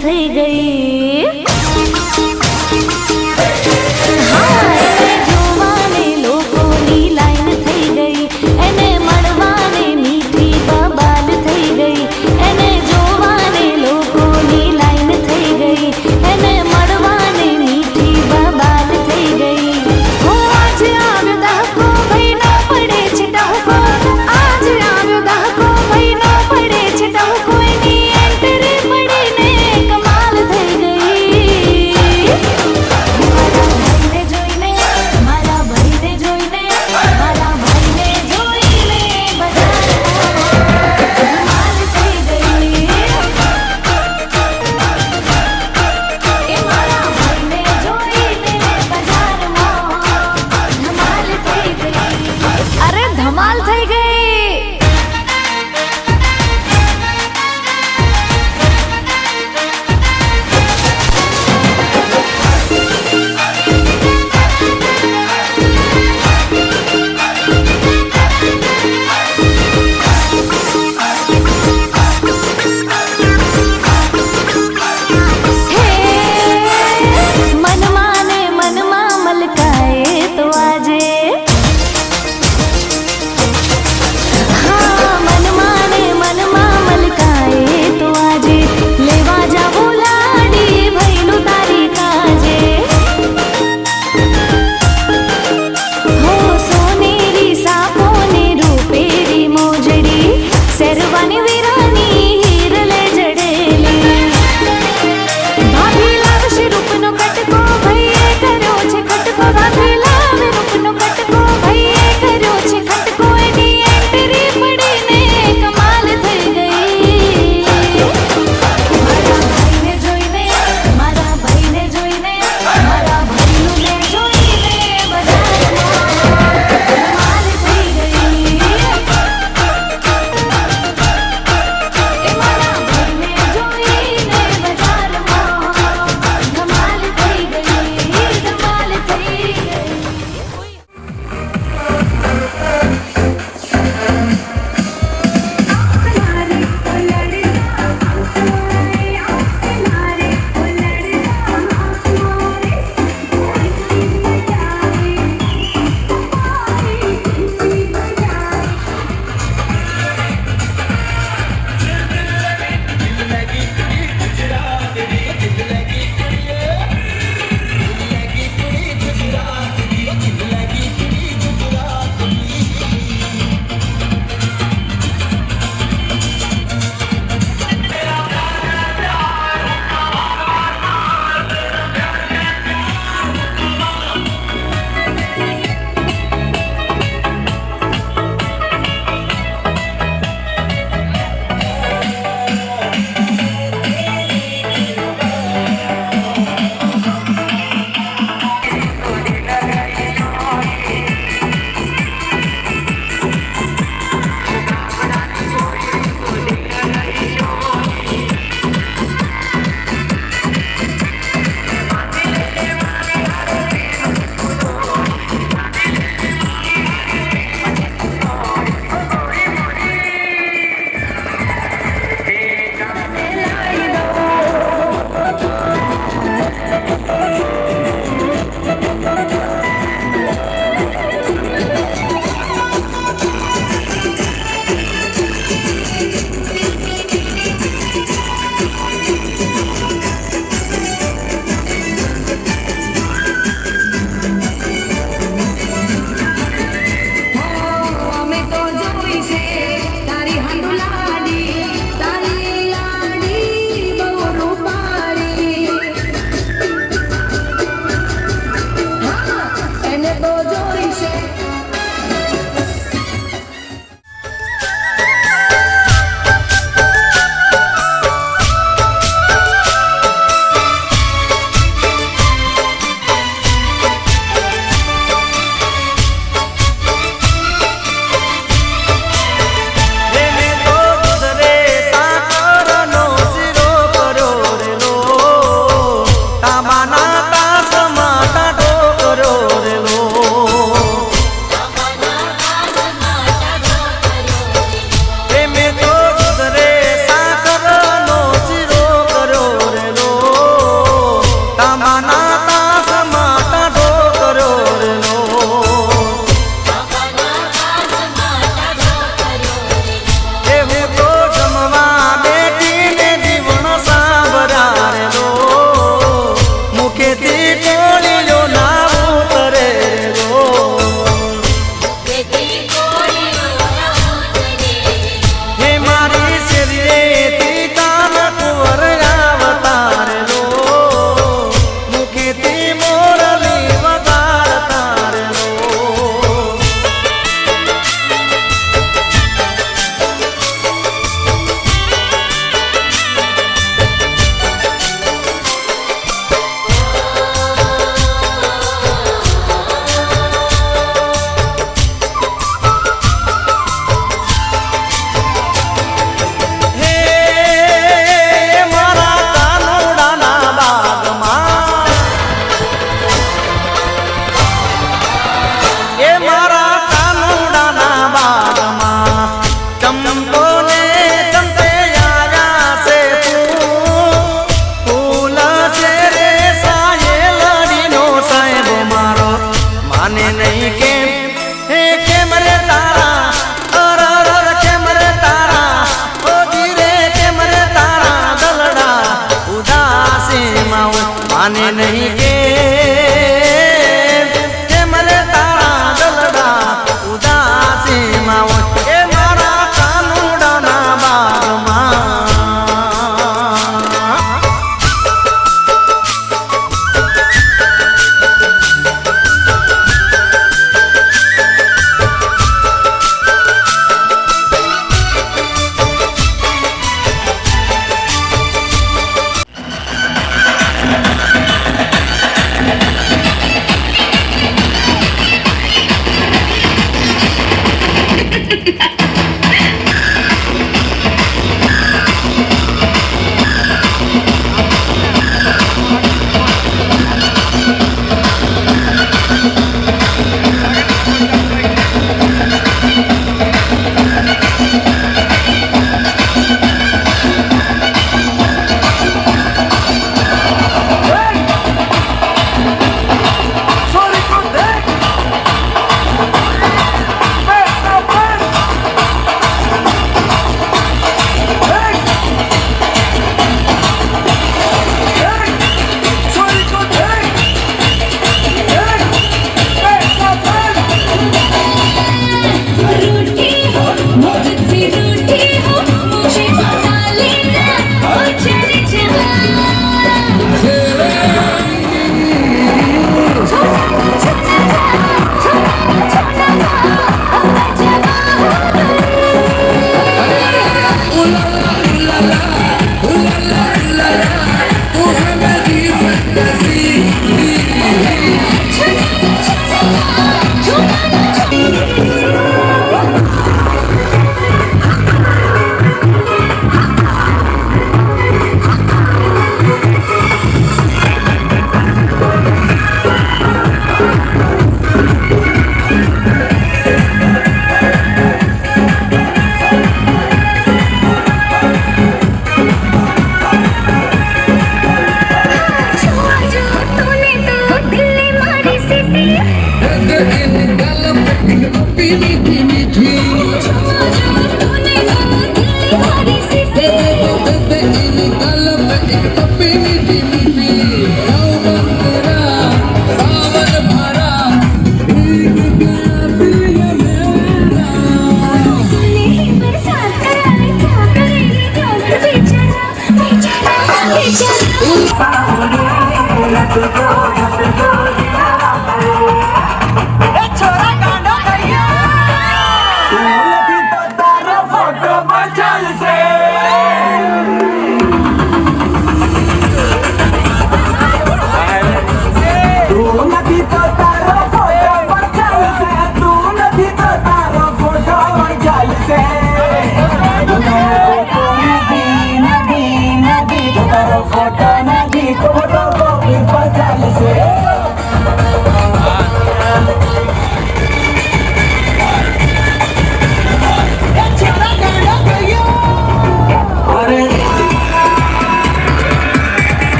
થઈ ગઈ।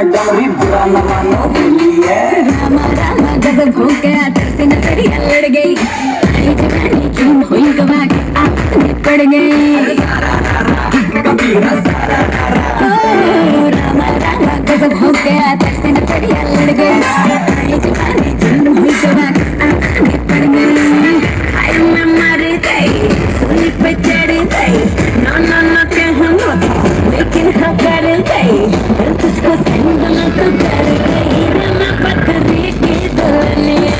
डमरी बुरा न मानो होली है। रामा रामा गजब हो गया, तरसे नजरिया लड़ गई, आई जवानी क्यों हुई गवा के आंखें पड़ गई। कबीरा सारा रामा रामा गजब हो गया, तरसे नजरिया लड़ गई, आई जवानी क्यों हुई गवा के आंखें पड़ गई। आई मैं मर गई, सूली पे चढ़ गई, ना ना ना कहूँ लेकिन हाँ कर गई, तुझको संग न तो कर गई, रामा पत्थरी की दुल्हनिया।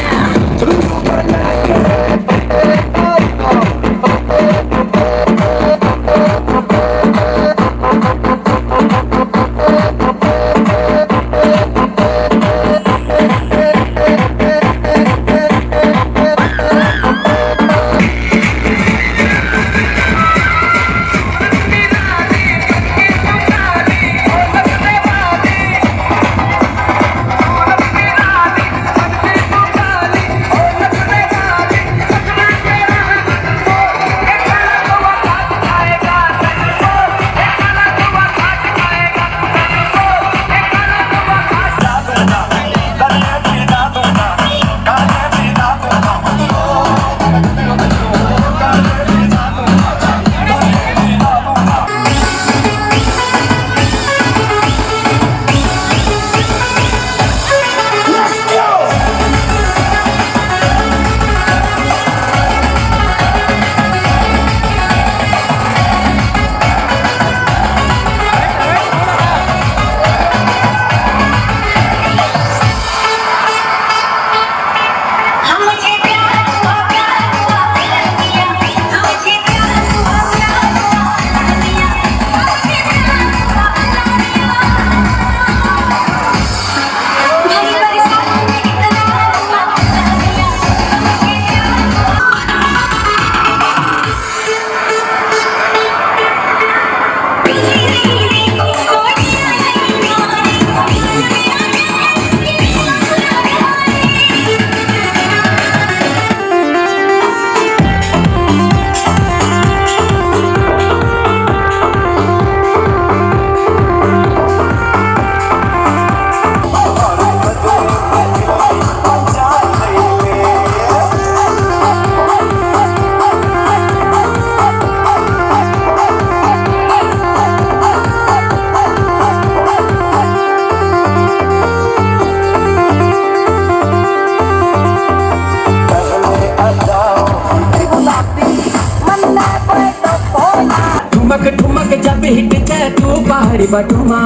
ठुमक ठुमक जब हिट तू पहाड़ी बटुमा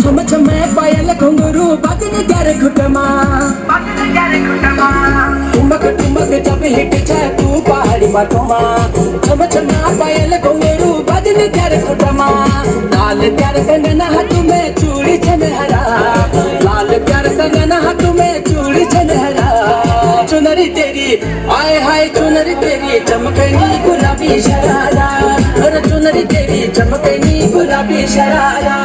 छम छम पायल घुंघरू बगन कर सब हिट छे तू पहाड़ी बाटोमा छम छमा पायल घुंघरू बजन त्यार खुटमा लाल त्यार कंगना हाथ में चूड़ी छनहरा लाल त्यार कंगना हाथ में चूड़ी छनहरा चुनरी तेरी आए हाय चुनरी तेरी चमकनी गुलाबी शरारा अरे चुनरी तेरी चमकनी गुलाबी शरारा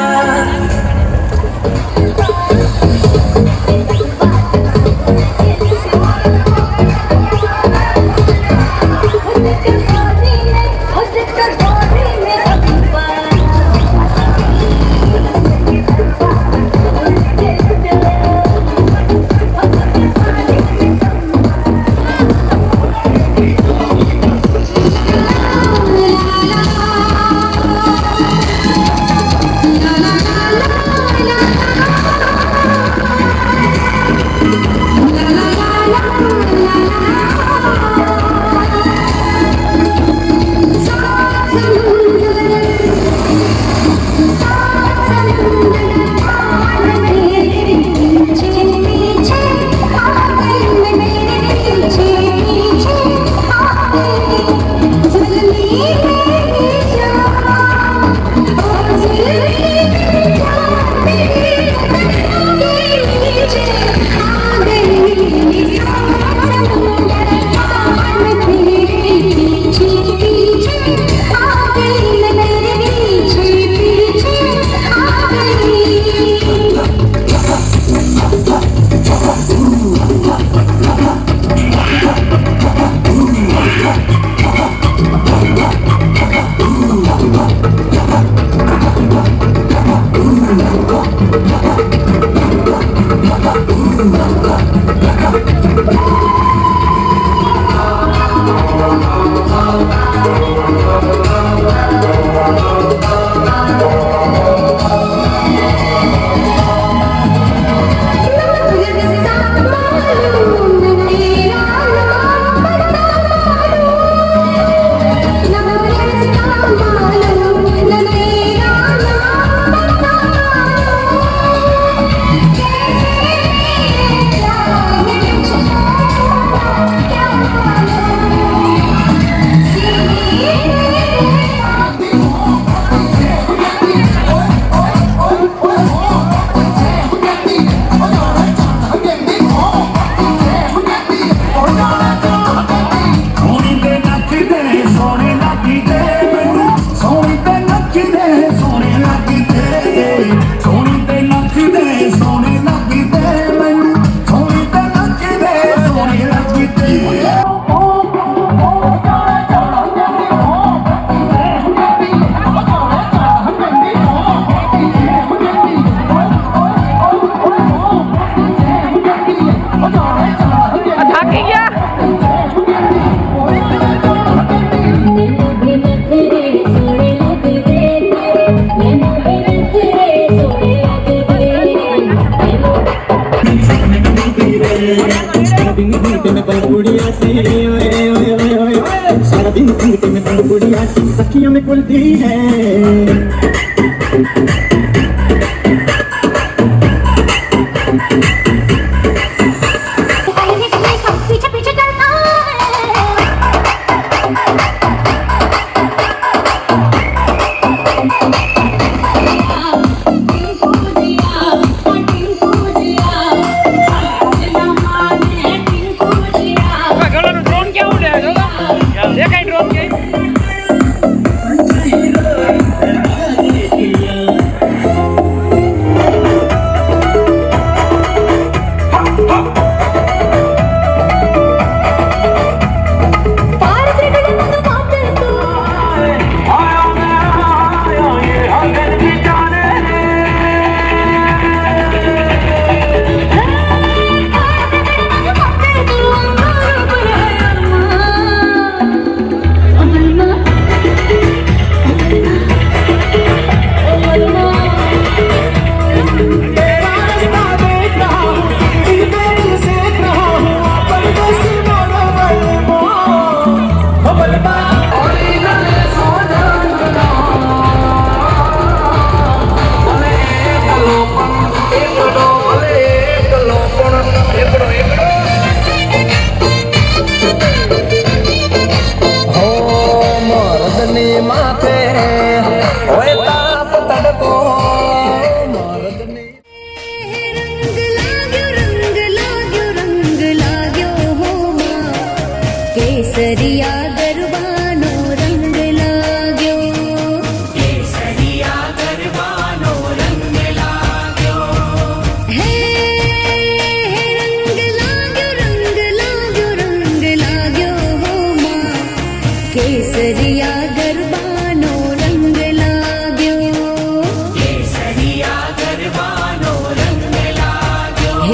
सारा दिन घूमते में बंद बुढ़िया सखियों में कुलती है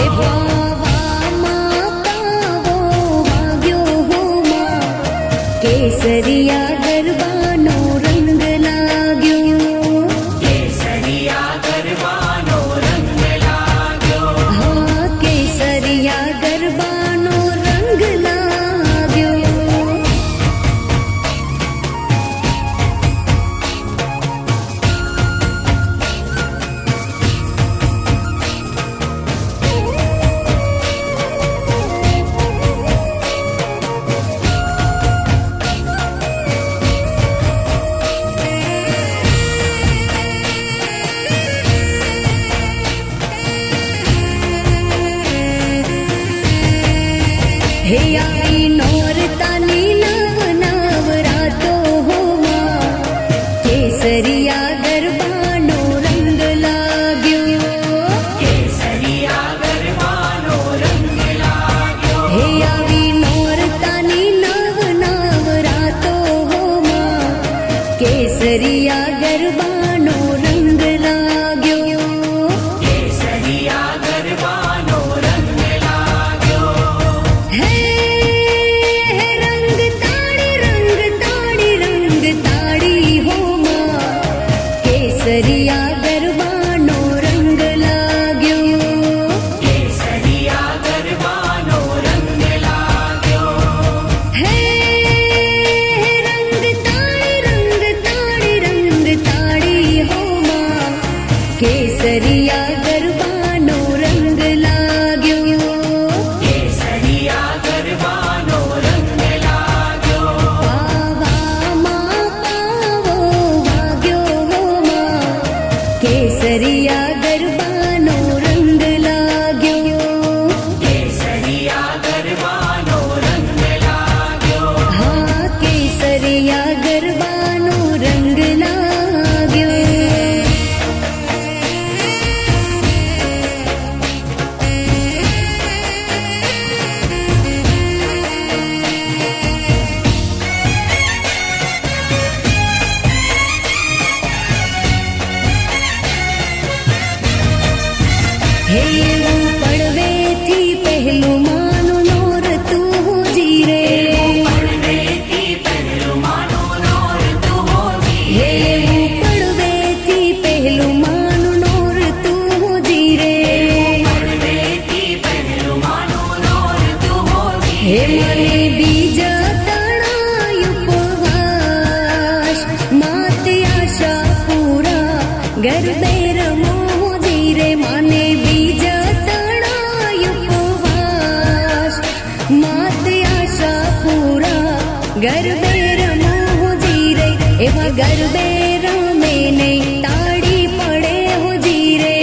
હે પાવામાં પાવો વાગ્યો હો માં, કેસરિયા ગરબાનો રંગ લાગ્યો. કેસરિયા ગરબાનો રંગ લાગ્યો. હા કેસરિયા ગરબાનો રંગ લાગ્યો. હે આવી નોરતાની નવ નવરાતો હો માં, કેસરિયા ગરબાનો રંગ લાગ્યો. કેસરિયા ગરબાનો રંગ લાગ્યો. હે આવી નોરતાની નવ નવરાતો હો માં, કેસરિયા ગરબાનો રંગ લાગ્યો. કેસરિયા ગરબાનો રંગ લાગ્યો. હે રંગ તાળી હો માં, કેસરિયા ગરબાનો રંગ લાગ્યો. કેસરિયા ગરબાનો રંગ લાગ્યો. હે રંગ તાળી હો માં, કેસરિયા ગરબાનો રંગ લાગ્યો. કેસરિયા ગરબાનો રંગ લાગ્યો. પાવામાં પાવો વાગ્યો હો માં, કેસરિયા ગરબાનો રંગ લાગ્યો. કેસરિયા ગરબાનો રંગ લાગ્યો. હા કેસરિયા ગરબાનો રંગ લાગ્યો. હે એવું પડવેથી પહેલું માનું નોરતું જીરે. પડવેથી પહેલું માનું નોરતું હોજી. હે એવું પડવેથી પહેલું માનું નોરતું જીરે. પડવેથી પહેલું માનું નોરતું હોજી. હે મને બીજા તણાય ઉપવાસ, માતે આશા પૂરા ગરબે રમો જીરે. મને બીજા તણાય ઉપવાસ, માતે આશા પૂરા ગરબે રમો જીરે. એવા ગરબે રમે નહીં તાળી પડે હો જીરે.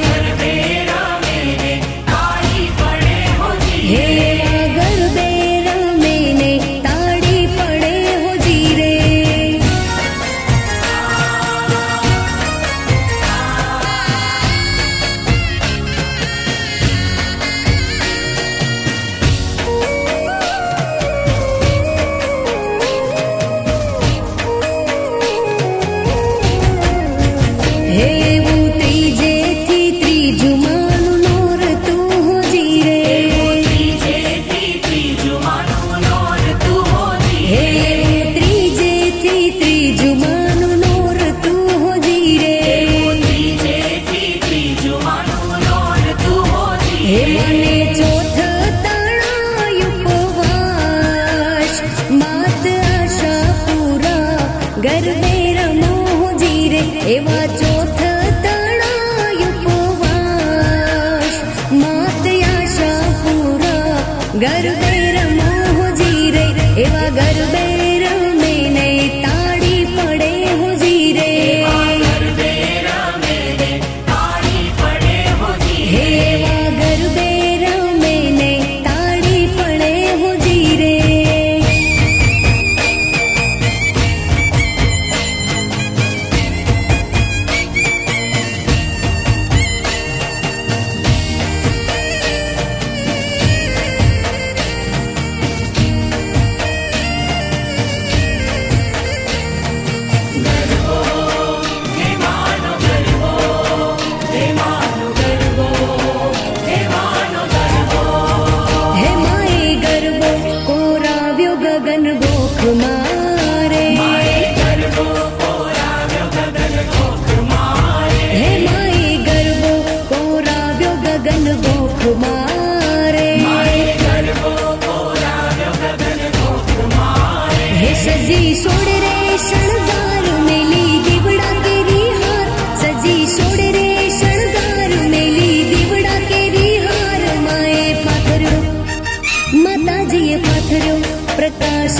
ગરબે રમે ને તાળી પડે હોજી. હે એવા ગરબે રમે નહીં તાળી પડે હો જીરે. હે એવું ત્રીજેથી ત્રીજું માનું નોરતું હો જીરે. ત્રીજેથી ત્રીજું માનું નોરતું હોજી. હે એવું ત્રીજેથી ત્રીજું માનું નોરતું હો જીરે. ત્રીજેથી ત્રીજું માનું નોરતું હોજી. હે મને ચોથ તણાય ઉપવાસ, માત આશા પૂરા ગરબે રમો જીરે. એવા ચોથ તણાય ઉપવાસ, માત આશા પૂરા ગરબે રમો જીરે. એવા ગરબે રમે નહીં તાળી પડે હો જીરે. ગરબે રમે ને તાળી પડે હોજી. હે એવા ગરબે રમે નહીં તાળી પડે હો જીરે.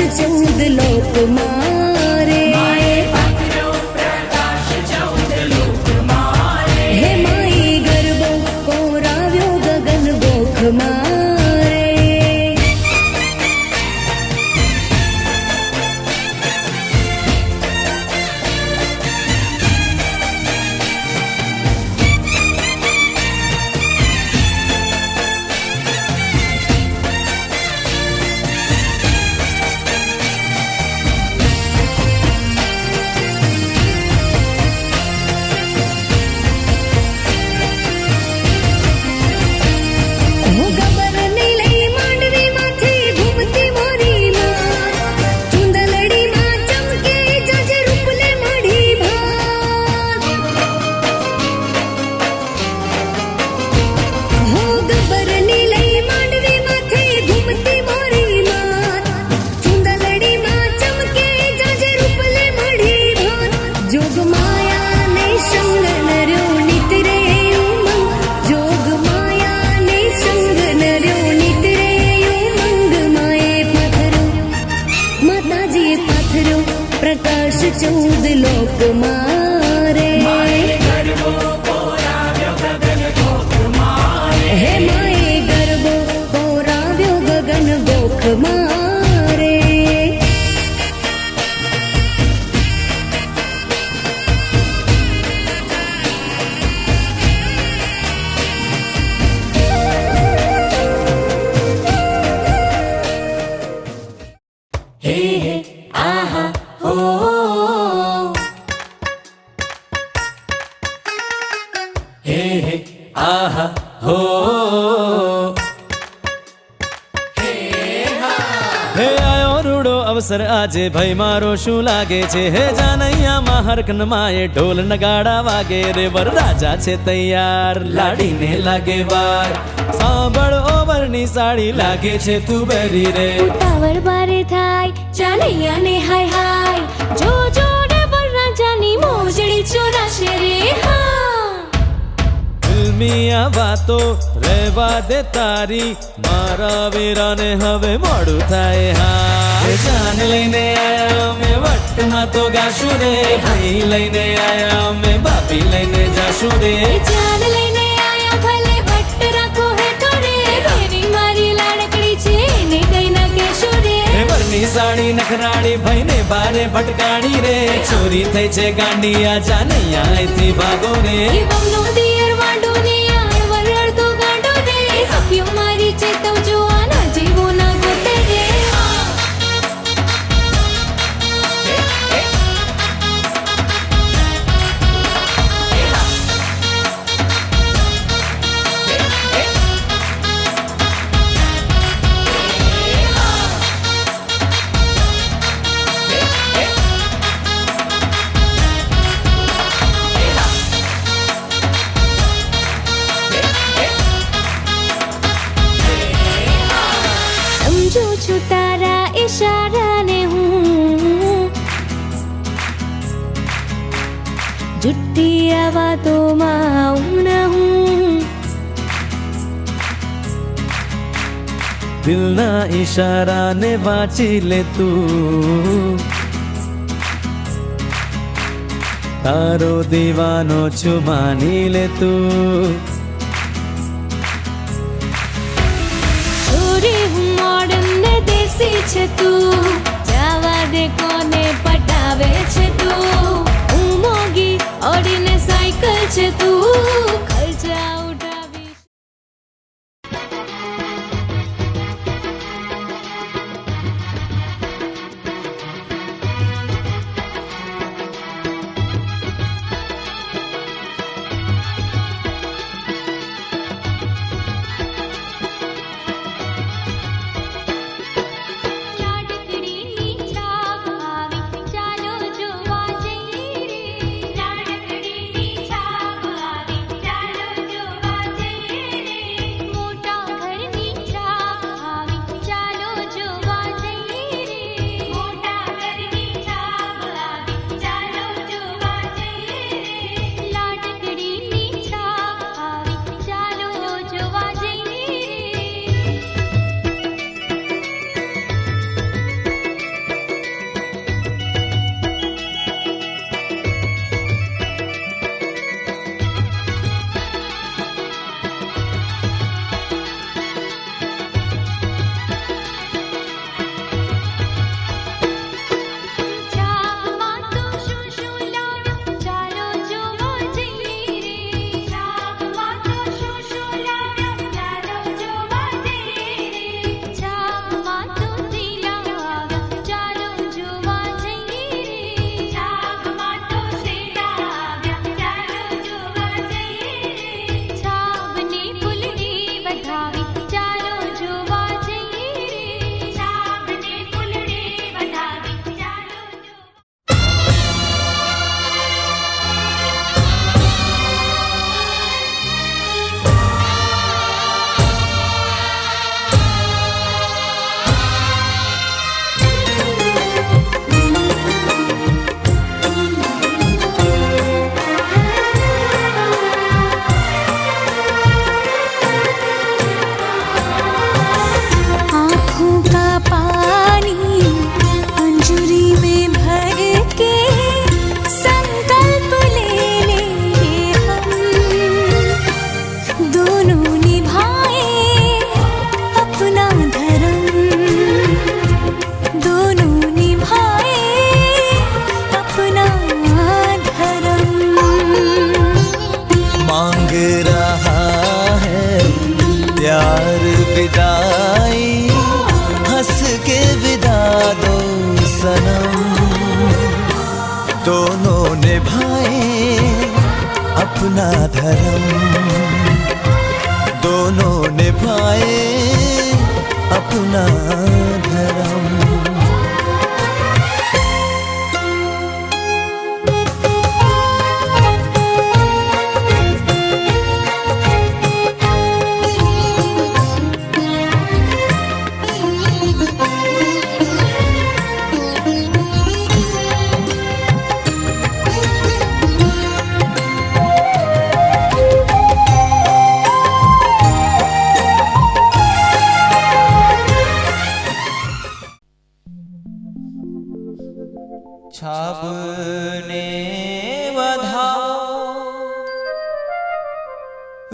14 લોક મારે હે માઈ ગરબો કોરાવ્યો ગગન ગોખ મારે प्रकाश 14 लोक मारे हे माए गरबो कोराव्यो गगन गोख मारे हे हे आहा हो हे हे आहा हो हे आयो रूडो अवसर आजे भाई मारो शू लागे छे हे जानैया માં હરકન માએ ઢોલ નગાડા વાગે રે વરરાજા છે તૈયાર લાડીને લાગે વાર સાંભળ ઓવરની સાડી લાગે છે તું બેરી રે ઉતાવળ બારે થાય ચાલૈયાને હાય હાય જો જોડે વરરાજાની મોજડી ચોરાશે રે હા ફિલ્મિયા વાતો રહેવા દે તારી મારા વીરાને હવે મોડું થાય હા જાન લઈને આયા અમે વટમાં તો ગાશું રે ભાઈ લઈને આયા અમે બાપી લઈને જાશું રે જાન લઈને આયા ભલે વટ રાખો હેઠો રે વેરી મારી લાડકડી છે એને કઈ ના કેશો રે વરની સાડી નખરાડી ભાઈને બારે ભટકાડી રે ચોરી થઈ છે ગાંડી આ જાનૈયા અહીંથી ભાગો રે બમનો દિયર વાંડો ને યાર વરડ તો ગાંડો રે સખીઓ મારી ચેતવજો આના જીવો ના ગોતે રે સમજો છું તારા ઈશારાને હું જુઠ્ઠી આ વાતોમાં આવું ન હું દિલના ઈશારાને વાંચી લે તું તારો દીવાનો છું માની લે તું છોરી હું મોડર્ન ને દેશી છે તું જાવા દે કોને પટાવે છે તું હું મોગી ઓડીને સાયકલ છે તું ખર્ચા ઉઠાવી લાડકડીની છાપ આવી ચાલો જોવા જઈએ રે લાડકડીની છાપ આવી ચાલો प्यार विदाई हंस के विदा दो सनम, दोनों निभाए अपना धर्म, दोनों निभाए अपना धर्म। छाबने बधाओ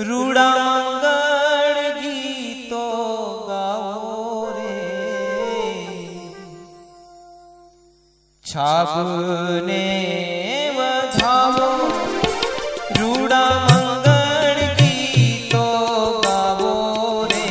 रूड़ा मंगल गीतो गाओ रे, छाबने बधाओ रूड़ा मंगल गीतो गाओ रे।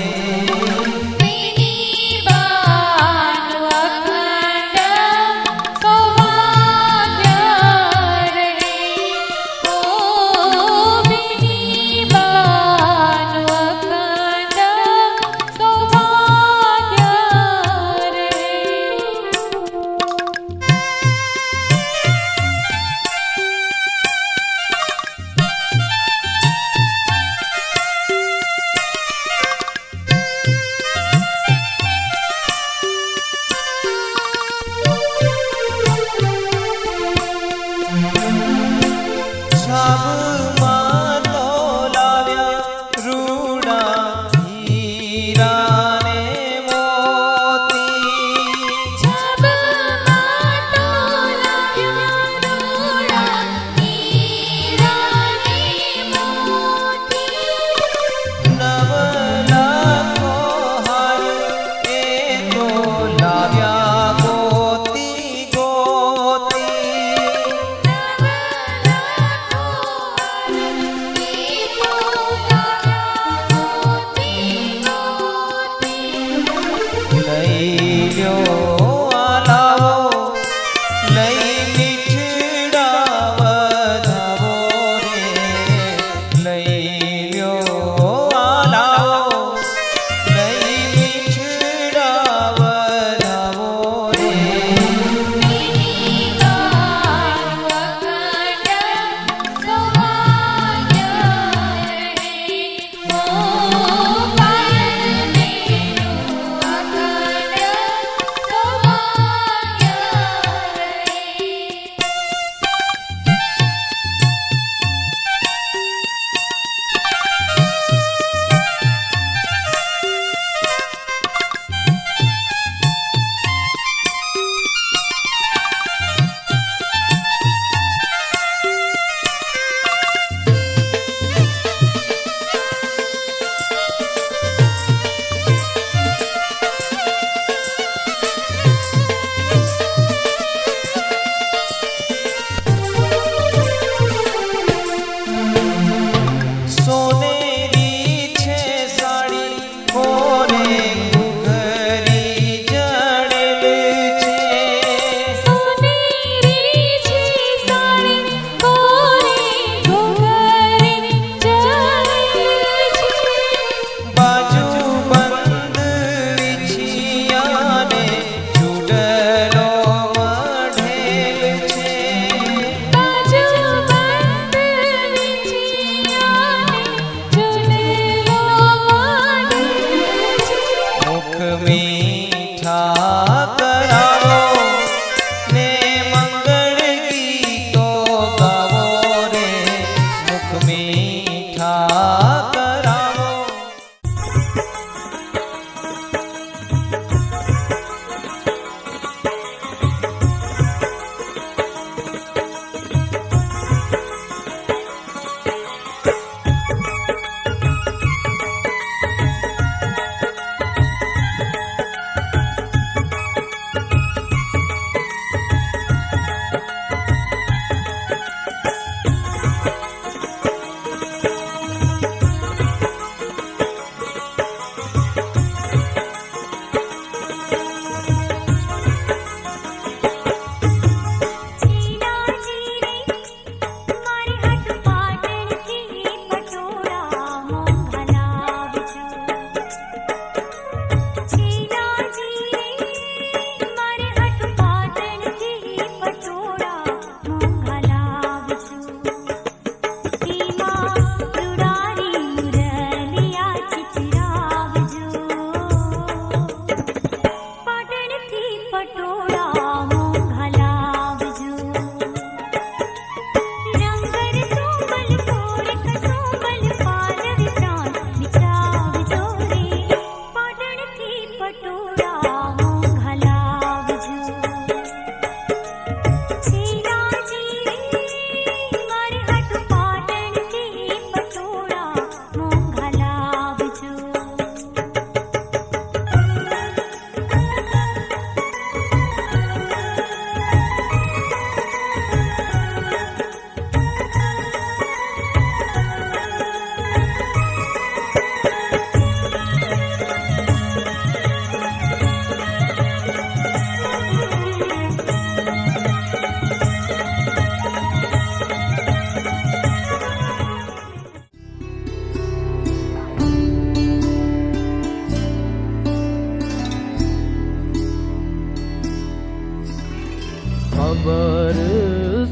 खबर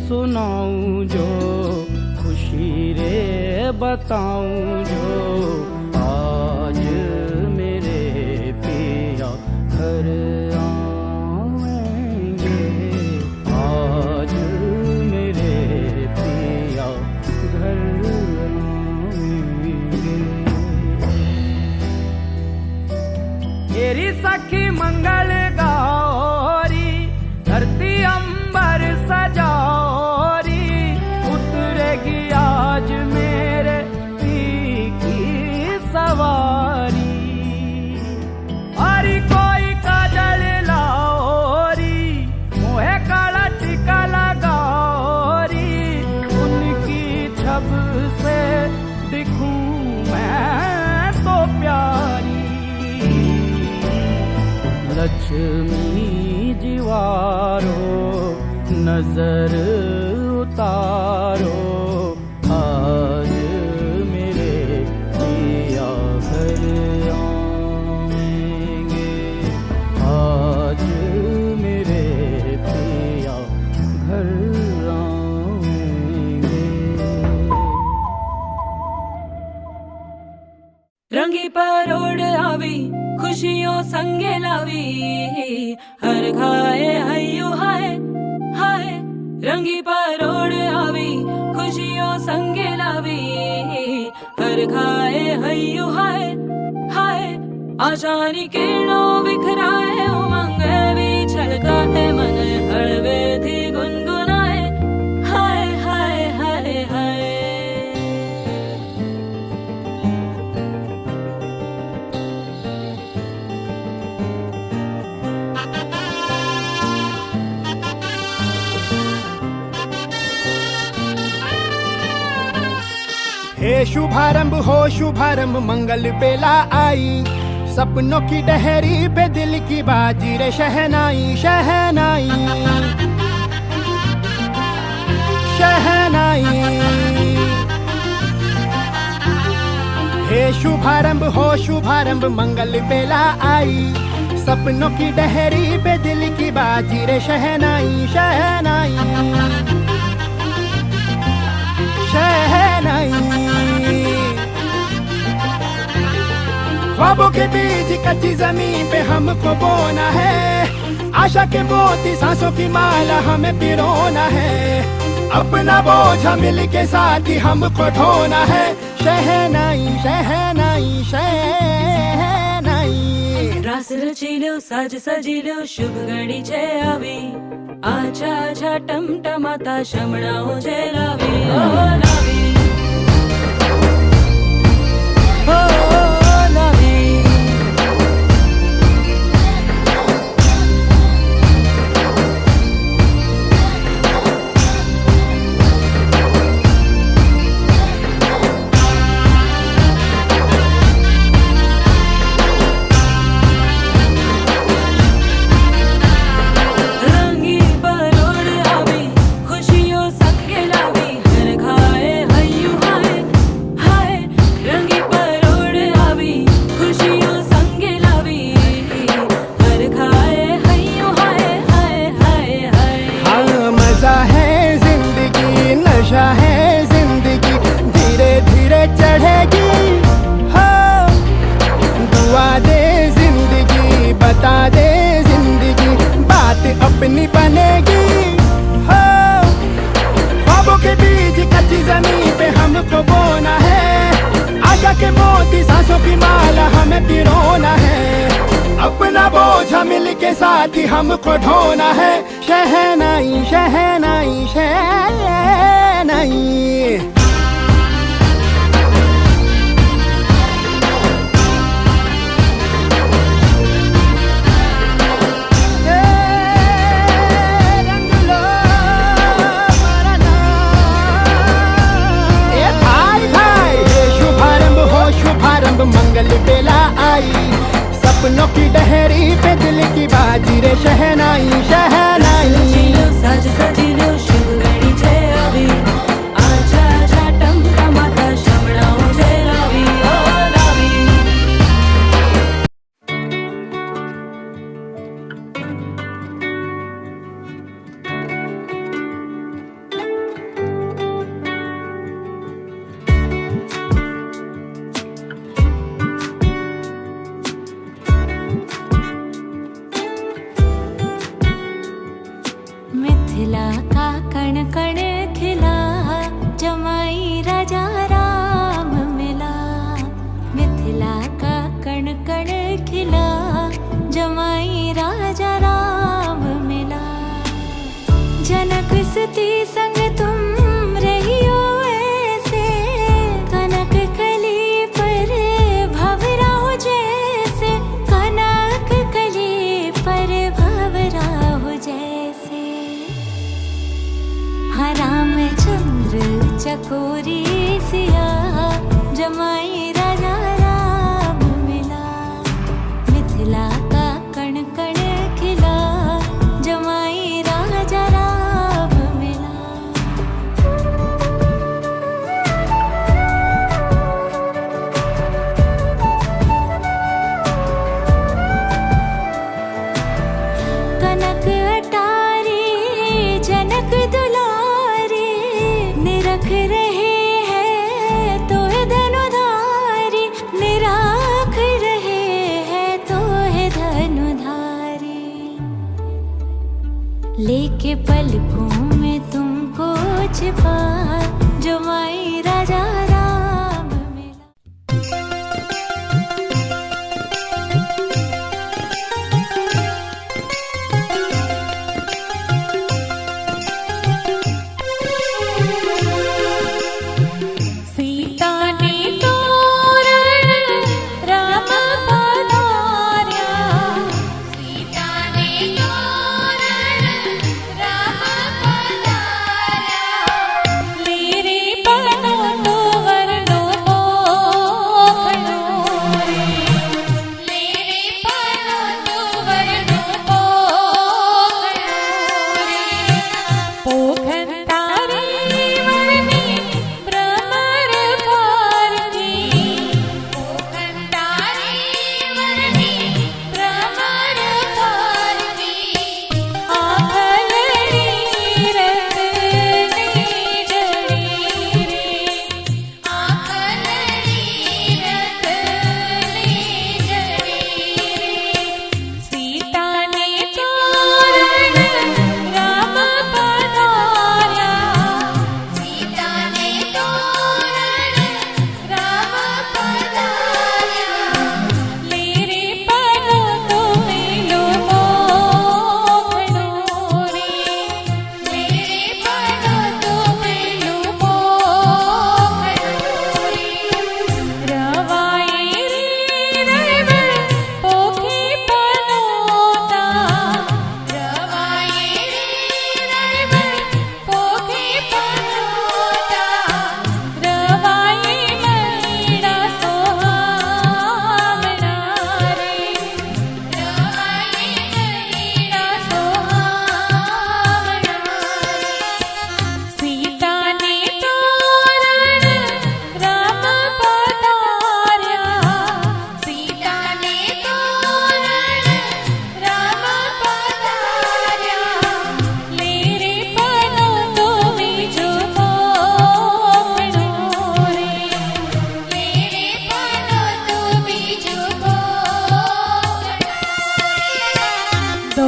सुनाऊं जो खुशी रे बताऊं जो आज मेरे पिया घर आएंगे, आज मेरे पिया घर आएंगे। तेरी सखी मंगल गौरी धरती अंबर सजौरी, उतरेगी आज मेरे पी की सवारी। अरे कोई काजल लाओरी मोहे काला टीका लगाओरी, उनकी छब से दिखूं मैं तो प्यारी। लक्ष्मी जीवारो नजर उतारो, आज मेरे पिया घर आएंगे, आज मेरे पिया घर आएंगे। रंगी परोड़ आवी खुशियों संगे लावी, हर खाए हयू हाय हाय। रंगी परोड़ आवी खुशियों संगे लावी, हर खाए हयू हाय हाय। आशानी किरणों बिखराए उमंग भी छलका है, मन हड़वे थी गुनगुनाए हाय हाय हाय हाय। हे शुभारंभ हो शुभारंभ मंगल बेला आई, सपनों की डहरी पे दिल की बाजी रे शहनाई शहनाई शहनाई। हे शुभारंभ हो शुभारंभ मंगल बेला आई, सपनों की डहरी पे दिल की बाजी रे शहनाई शहनाई शहनाई। ख्वाबों के बीज कच्ची जमीन पे हमको बोना है, आशा के मोती सांसों की माला हमें पिरोना है। अपना बोझ मिल के साथ ही हमको ढोना है, शहनाई शहनाई शहनाई। रास रचिलो साज सजिलो शुभ घड़ी छे आवी, आछा आछा टमटमाता शमणाओ जे लावी ओ लावी ओ लावी। रंगी परोड़ आवी खुशियों संगे लावी, हर खाए हयू हाय हाय। रंगी परोड़ आवी खुशियों संगे लावी, हर खाए हयू हाय हाय हाय हाय। हाँ मजा है जिंदगी नशा है जिंदगी, धीरे धीरे चढ़ेगी। हाँ दुआ दे जिंदगी बता दे जिंदगी, बात अपनी बनेगी। हाँ ख्वाबों के बीज कच्ची जमीन पे हमको बोना है, आशा के मोती सांसों की माला हमें पिरोना है। अपना बोझ मिल के साथ ही हमको ढोना है, शहनाई शहनाई शहनाई। शुभारंभ मंगल बेला आई, सपनों की डहरी पे दिल की बाजी रे शहनाई शहनाई। सजिलो साज सजिलो शुभ घड़ी छे आवी, आछा आछा टमटमाता शमणाओ जे लावी ओ लावी। खिला जमाई राजा राम मिला। जनक सती संग तुम रहियो ऐसे, कनक कली पर भंवरा हो जैसे, कनक कली पर भंवरा हो जैसे। हाँ रामचंद्र चकोरी सिया जमाई राजा राम मिला। मिथिला का कण कण खिला जमाई राजा राम मिला। कनक अटारी जनक दुलारी, निरख रहे हैं तो है धनुधारी, निराख रहे हैं तो है धनुधारी। लेके पलकों में तुमको छिपा जमाई राजा राम मिला। सीता ने तोरण राम पधार्या, सीता ने तोरण राम पधार्या। ले रे बनो तो वरनो पोखनो रे, ले रे बनो तो वरनो पोखनो रे। पोखन तारे वरनी भ्रमर पारनी, पोखन तारे वरनी भ्रमर पारनी। आखलड़ी रतनी जड़ी रे, आखलड़ी रतनी जड़ी रे। सीता ने तोरण राम पधार्या, सीता ने तोरण राम पधार्या। ले रे बनो तो मिलो मोहनो रे, ले रे बनो तो मिलो मोहनो रे। रवाई रे रैवर पोखी पनोता, रवाई रे रैवर पोखी पनोता। रवाई महीना सोहावना रे, रवाई महीना सोहावना रे। सीता ने तोरण राम पधार्या, सीता ने तोरण राम पधार्या। ले रे बनो तो बीजो मोहनो रे, ले रे बनो तो बीजो मोहनो रे। दो